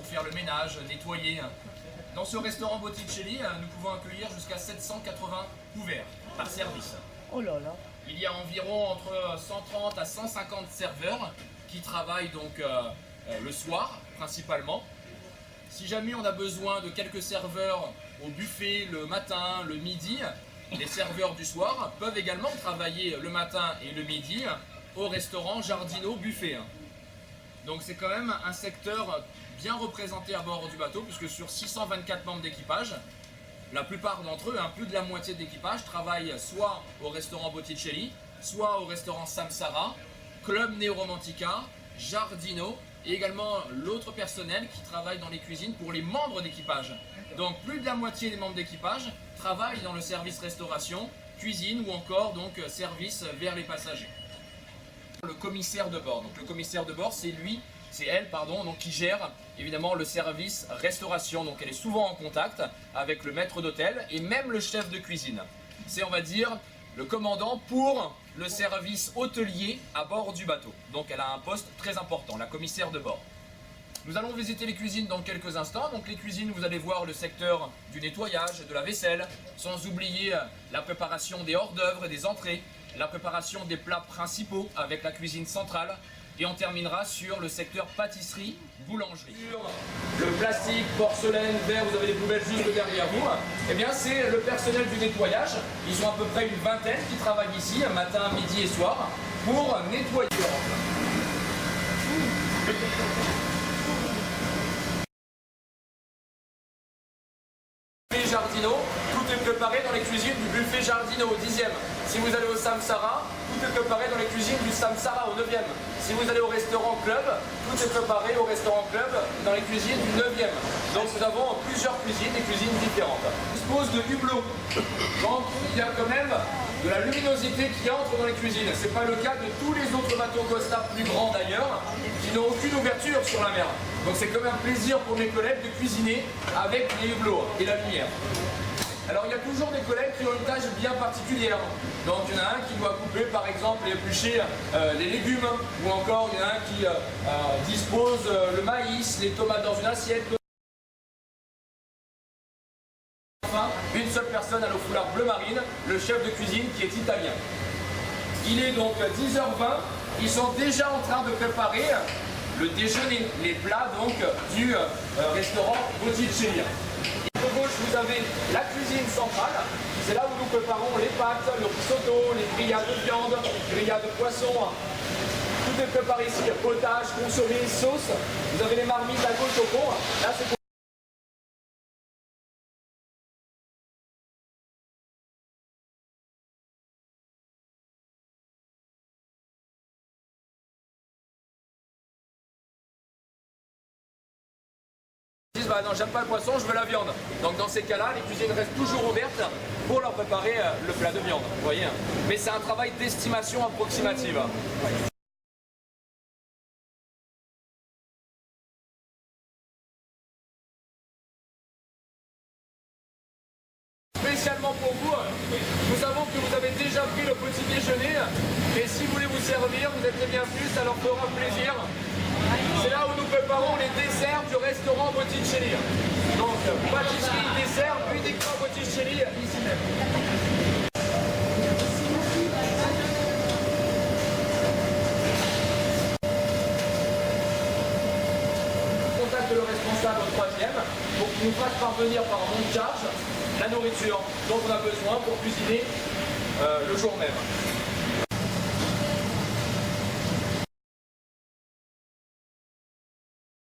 pour faire le ménage, nettoyer. Dans ce restaurant Botticelli, nous pouvons accueillir jusqu'à 780 couverts par service. Oh là là. Il y a environ entre 130 à 150 serveurs qui travaillent donc le soir principalement. Si jamais on a besoin de quelques serveurs au buffet le matin, le midi, les serveurs du soir peuvent également travailler le matin et le midi au restaurant Giardino Buffet. Donc c'est quand même un secteur bien représenté à bord du bateau, puisque sur 624 membres d'équipage, la plupart d'entre eux, plus de la moitié de l'équipage, travaillent soit au restaurant Botticelli, soit au restaurant Samsara, Club Neo Romantica, Giardino, et également l'autre personnel qui travaille dans les cuisines pour les membres d'équipage. Donc plus de la moitié des membres d'équipage travaillent dans le service restauration, cuisine ou encore donc service vers les passagers. Le commissaire de bord. Donc le commissaire de bord, c'est elle, donc qui gère évidemment le service restauration. Donc elle est souvent en contact avec le maître d'hôtel et même le chef de cuisine. C'est, on va dire, le commandant pour le service hôtelier à bord du bateau. Donc elle a un poste très important, la commissaire de bord. Nous allons visiter les cuisines dans quelques instants. Donc les cuisines, vous allez voir le secteur du nettoyage, de la vaisselle, sans oublier la préparation des hors-d'œuvre et des entrées, la préparation des plats principaux avec la cuisine centrale, et on terminera sur le secteur pâtisserie, boulangerie. Sur le plastique, porcelaine, verre, vous avez des poubelles juste derrière vous. Eh bien c'est le personnel du nettoyage. Ils sont à peu près une vingtaine qui travaillent ici, matin, midi et soir, pour nettoyer. Giardino, tout est préparé dans les cuisines du buffet Giardino au 10e. Si vous allez au Samsara, tout est préparé dans les cuisines du Samsara au 9e. Si vous allez au restaurant Club, tout est préparé au restaurant Club dans les cuisines du 9e. Donc nous avons plusieurs cuisines, des cuisines différentes. On dispose de hublots. Donc il y a quand même de la luminosité qui entre dans les cuisines. Ce n'est pas le cas de tous les autres bateaux Costa plus grands d'ailleurs, qui n'ont aucune ouverture sur la mer. Donc c'est quand même un plaisir pour mes collègues de cuisiner avec les hublots et la lumière. Alors il y a toujours des collègues qui ont une tâche bien particulière. Donc il y en a un qui doit couper par exemple et éplucher les légumes, ou encore il y en a un qui dispose le maïs, les tomates dans une assiette. Enfin, une seule personne a le foulard bleu marine, le chef de cuisine qui est italien. Il est donc 10h20, ils sont déjà en train de préparer le déjeuner, les plats donc du restaurant Botticelli. À gauche, vous avez la cuisine centrale. C'est là où nous préparons les pâtes, le risotto, les grillades de viande, grillades de poisson. Tout est préparé ici, potage, consommé, sauce. Vous avez les marmites à gauche au fond. Là, c'est bah non, j'aime pas le poisson, je veux la viande. Donc dans ces cas-là, les cuisines restent toujours ouvertes pour leur préparer le plat de viande, vous voyez. Mais c'est un travail d'estimation approximative. Spécialement pour vous, nous savons que vous avez déjà pris le petit déjeuner, et si vous voulez vous servir, vous êtes les bienvenus, ça leur fera plaisir. C'est là où nous préparons les desserts du restaurant Botticelli. Donc, pâtisserie, dessert, uniquement Botticelli, ici même. Contacte le responsable au 3e pour qu'il nous fasse parvenir par monte-charge la nourriture dont on a besoin pour cuisiner le jour même.